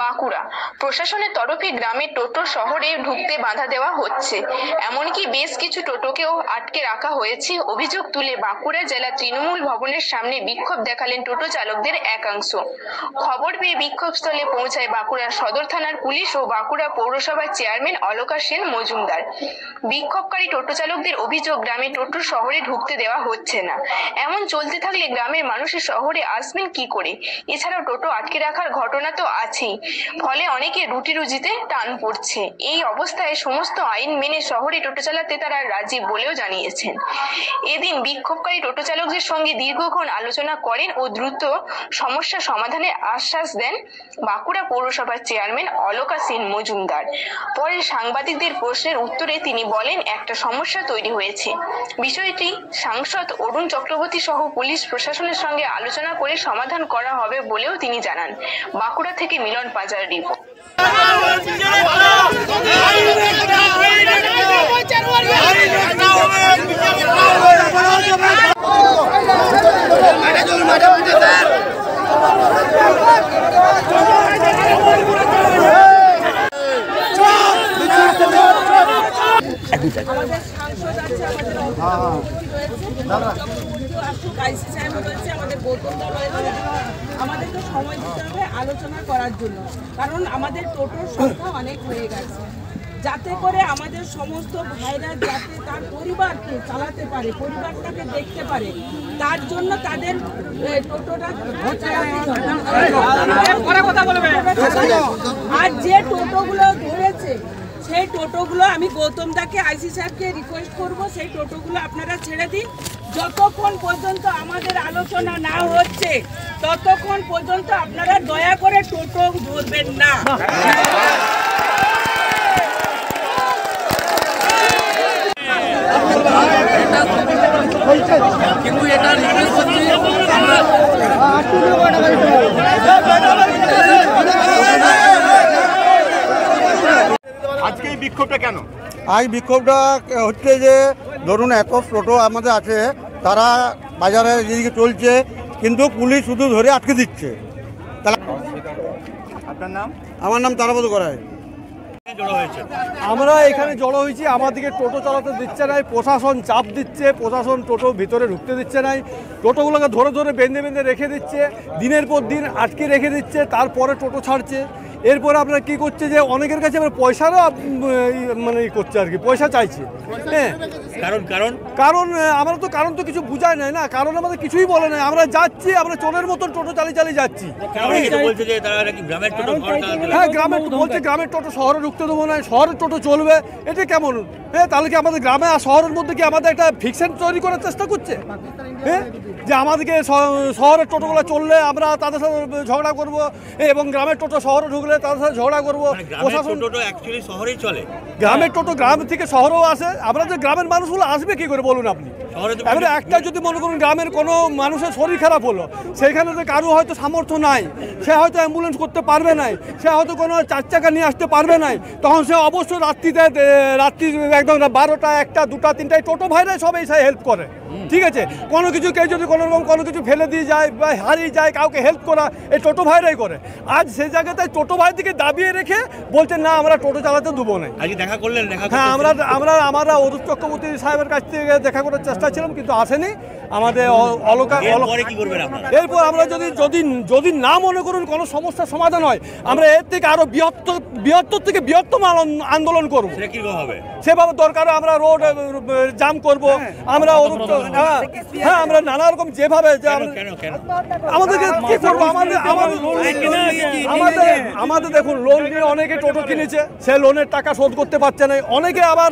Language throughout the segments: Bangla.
বাঁকুড়া প্রশাসনের তরফে গ্রামের টোটো শহরে ঢুকতে বাধা দেওয়া হচ্ছে, এমনকি বেশ কিছু টোটোকেও আটকে রাখা হয়েছে। অভিযোগ তুলে বাঁকুড়া জেলা তৃণমূল ভবনের সামনে বিক্ষোভ দেখালেন টোটো চালকদের একাংশ। খবর পেয়ে বিক্ষোভস্থলে পৌঁছায় বাঁকুড়া সদর থানার পুলিশ ও বাঁকুড়া পৌরসভার চেয়ারম্যান অলকা সেন মজুমদার। বিক্ষোভকারী টোটো চালকদের অভিযোগ, গ্রামে টোটো শহরে ঢুকতে দেওয়া হচ্ছে না। এমন চলতে থাকলে গ্রামের মানুষের শহরে আসবেন কি করে? এছাড়াও টোটো আটকে রাখার ঘটনা তো আছেই, ফলে অনেকে রুটি রুজিতে টান পড়ছে। এই অবস্থায় সমস্ত আইন মেনে শহরে টোটো চালাতে তারা রাজি বলেও জানিয়েছেন। এদিন বিক্ষোভকারী টোটো চালকদের সঙ্গে দীর্ঘক্ষণ আলোচনা করেন ও দ্রুত সমস্যা সমাধানের আশ্বাস দেন বাঁকুড়া পৌরসভার চেয়ারম্যান অলকা সেন মজুমদার। পরে সাংবাদিকদের প্রশ্নের উত্তরে তিনি বলেন, একটা সমস্যা তৈরি হয়েছে, বিষয়টি সাংসদ অরুণ চক্রবর্তী সহ পুলিশ প্রশাসনের সঙ্গে আলোচনা করে সমাধান করা হবে বলেও তিনি জানান। বাঁকুড়া থেকে মিলন পাজার রিপোর্ট। আমাদের সাংসদ আছে, আমাদের গৌতম দা রয়েছে, আমাদেরকে সময় দিতে হবে আলোচনা করার জন্য, কারণ আমাদের টোটোর সংখ্যা অনেক হয়ে গেছে, যাতে করে আমাদের সমস্ত ভাইরা যাতে তার পরিবারকে চালাতে পারে, পরিবারটাকে দেখতে পারে, তার জন্য তাদের টোটোটা আর যে টোটোগুলো ধরেছে সেই টোটোগুলো আমি গৌতম দাকে আইসি সাহেবকে রিকোয়েস্ট করব, সেই টোটোগুলো আপনারা ছেড়ে দিন। যতক্ষণ পর্যন্ত আমাদের আলোচনা না হচ্ছে ততক্ষণ পর্যন্ত আপনারা দয়া করে টোটো ধরবেন না। কিন্তু এটা রিকোয়েস্ট করছি আমরা আজকে এই বিক্ষোভটা কেন? আজ বিক্ষোভটা হচ্ছে যে ধরুন এত টোটো আমাদের আছে, তারা বাজারে যেদিকে চলছে, কিন্তু পুলিশ শুধু ধরে আটকে দিচ্ছে। আপনার নাম? আমার নাম তারাপদ করায়। আমরা এখানে জড়ো হয়েছি, আমাদেরকে টোটো চালাতে দিচ্ছে না, প্রশাসন চাপ দিচ্ছে, প্রশাসন টোটো ভিতরে ঢুকতে দিচ্ছে না, টোটোগুলোকে ধরে ধরে বেঁধে বেঁধে রেখে দিচ্ছে, দিনের পর দিন আটকে রেখে দিচ্ছে, তারপরে টোটো ছাড়ছে। এরপরে আপনারা কী করছে যে অনেকের কাছে আবার পয়সারও মানে করছে আর কি, পয়সা চাইছে। হ্যাঁ, কারণ আমরা তো কারণ তো কিছু বুঝাই নাই না, কারণ আমাদের কিছুই বলে নাই, আমরা যাচ্ছি, আমরা চোরের মতন টোটো চালিয়ে চালিয়ে যাচ্ছি। হ্যাঁ, গ্রামের বলছে গ্রামের টোটো শহরে ঢুকতে দেবো না, শহরের টোটো চলবে, এটা কেমন? হ্যাঁ, তাহলে কি আমাদের গ্রামে আর শহরের মধ্যে কি আমাদের একটা ফিকশন তৈরি করার চেষ্টা করছে? হ্যাঁ, যে আমাদেরকে শহরের টোটোগুলো চললে আমরা তাদের সাথে ঝগড়া করবো, এবং গ্রামের টোটো শহরে ঢুকলে তাদের সাথে ঝগড়া করবো। প্রশাসন টোটো অ্যাকচুয়ালি শহরেই চলে, গ্রামের টোটো গ্রাম থেকে শহরেও আসে। আমরা যে গ্রামের মানুষগুলো আসবে কি করে বলুন আপনি? এবারে একটা যদি মনে করুন গ্রামের কোনো মানুষের শরীর খারাপ হলো, সেইখানে তো কারো হয়তো সামর্থ্য নাই, সে হয়তো অ্যাম্বুলেন্স করতে পারবে না, সে হয়তো কোনো 4 চাকা নিয়ে আসতে পারবে না, তখন সে অবশ্যই রাত্রি একদম 12টা 1টা 2টা 3টায় টোটো ভাইরাই সবাই এসে হেল্প করে। ঠিক আছে, কোনো কিছু কেউ যদি কোনো কিছু ফেলে দিয়ে যায় বা হারিয়ে যায়, কাউকে হেল্প করা এই টোটো ভাইরাই করে। আজ সেই জায়গাতে টোটো ভাই দিকে দাবিয়ে রেখে বলছেন না আমরা টোটো চালাতে দেবো না। দেখা করলেন? হ্যাঁ, আমরা অরূপ চক্রবর্তী সাহেবের কাছ থেকে দেখা করার চেষ্টা ছিলাম, কিন্তু আসেনি আমাদের অলকা। এরপর আমরা যদি না মনে করুন কোনো সমস্যার সমাধান হয়, আমরা এর থেকে আরো বৃহত্তর থেকে বৃহত্তম আন্দোলন করবো। সেভাবে দরকার আমরা রোড জাম করব, আমরা হ্যাঁ আমরা নানা রকম যেভাবে আমাদেরকে কি করবো, আমাদের দেখুন লোন নিয়ে অনেকে টোটো কিনেছে, সে লোনের টাকা শোধ করতে পারছে না, অনেকে আবার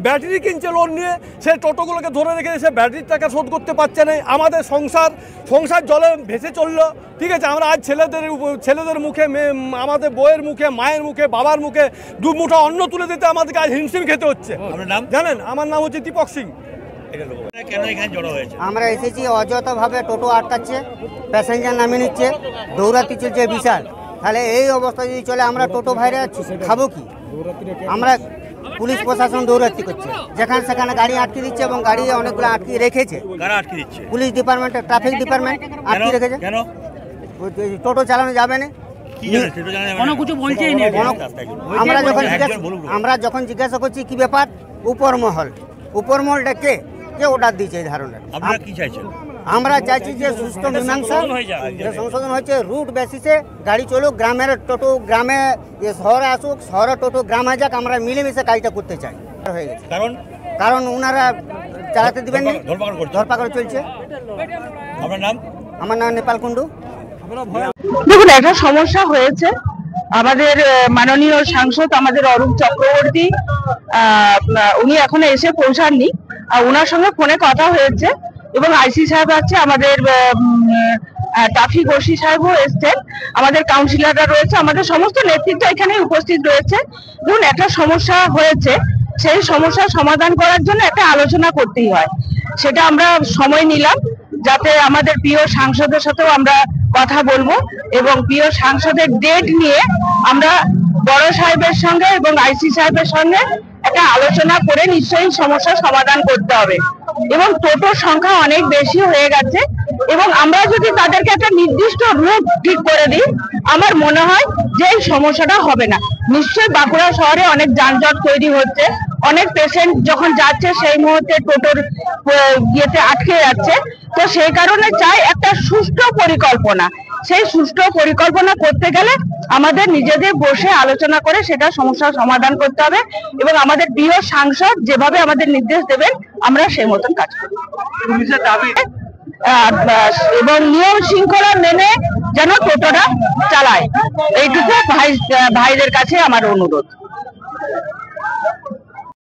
ব্যাটারি কিনছে লোন নিয়ে, সে টোটোগুলোকে ধরে রেখে সে ব্যাটারির টাকা শোধ করতে পারছে না। আমাদের সংসার জলে ভেসে চললো। ঠিক আছে, আমরা আজ ছেলেদের মুখে, আমাদের বইয়ের মুখে, মায়ের মুখে, বাবার মুখে 2 মুঠো অন্ন তুলে দিতে আমাদেরকে আজ হিমশিম খেতে হচ্ছে। জানেন, আমার নাম হচ্ছে দীপক সিং। আমরা এসেছি অযথাভাবে টোটো আটকাচ্ছে, প্যাসেঞ্জার নামিয়ে নিচ্ছে, দৌড়াতি চলছে বিশাল। তাহলে এই অবস্থা যদি চলে আমরা টোটো ভাইরা খাবো কি? আমরা পুলিশ প্রশাসন দৌড়াতি করছে, যেখানে সেখানে গাড়ি আটকে দিচ্ছে, এবং গাড়ি অনেকগুলো আটকে রেখেছে। পুলিশ ডিপার্টমেন্ট, ট্রাফিক ডিপার্টমেন্ট আটকে রেখেছে। টোটো চালানো যাবে না, কোনো কিছু বলছেই না। আমরা যখন জিজ্ঞাসা করছি কি ব্যাপার, উপর মহলটা কে অর্ডার দিয়েছে এই ধরনের। আপনারা কি চাইছেন? আমরা চাইছি যে সুষ্ঠু মীমাংসা সংশোধন হয়েছে, রুট বেসিসে গাড়ি চলুক, গ্রামের টোটো গ্রামে শহরে আসুক, শহরে টোটো গ্রামে যাক, আমরা মিলেমিশে কাজটা করতে চাই। হয়ে গেছে কারণ ওনারা চালাতে দিবেন না, ধরপাকড় চলছে। আপনার নাম? আমার নাম নেপাল কুন্ডু। দেখুন, একটা সমস্যা হয়েছে। আমাদের মাননীয় সাংসদ আমাদের অরূপ চক্রবর্তী উনি এখনো এসে পৌঁছাননি। ওনার সঙ্গে ফোনে কথা হয়েছে এবং আইসি সাহেব আছে, আমাদের ট্রাফিক ওসি সাহেবও এসছেন, আমাদের কাউন্সিলররা রয়েছে, আমাদের সমস্ত নেতৃত্ব এখানে উপস্থিত রয়েছে। দেখুন, একটা সমস্যা হয়েছে, সেই সমস্যার সমাধান করার জন্য একটা আলোচনা করতেই হয়। সেটা আমরা সময় নিলাম যাতে আমাদের প্রিয় সাংসদের সাথেও আমরা কথা বলবো এবং প্রিয় সাংসদের ডেট নিয়ে আমরা বড় সাহেবের সঙ্গে এবং আইসি সাহেবের সঙ্গে একটা আলোচনা করে নিশ্চয়ই সমস্যার সমাধান করতে হবে। এবং টোটোর সংখ্যা অনেক বেশি হয়ে গেছে এবং আমরা যদি তাদেরকে একটা নির্দিষ্ট রুট ঠিক করে দিই, আমার মনে হয় যে এই সমস্যাটা হবে না। নিশ্চয়ই বাঁকুড়া শহরে অনেক যানজট তৈরি হচ্ছে, অনেক পেশেন্ট যখন যাচ্ছে সেই মুহূর্তে টোটোর ইয়েতে আটকে যাচ্ছে। তো সেই কারণে চাই একটা সুষ্ঠু পরিকল্পনা। সেই সুষ্ঠু পরিকল্পনা করতে গেলে আমাদের নিজেদের বসে আলোচনা করে সেটা সমস্যার সমাধান করতে হবে এবং আমাদের প্রিয় সাংসদ যেভাবে আমাদের নির্দেশ দেবেন আমরা সেই মতন কাজ করব এবং নিয়ম শৃঙ্খলা মেনে যেন টোটোটা চালায়, এইটুকু ভাইদের কাছে আমার অনুরোধ।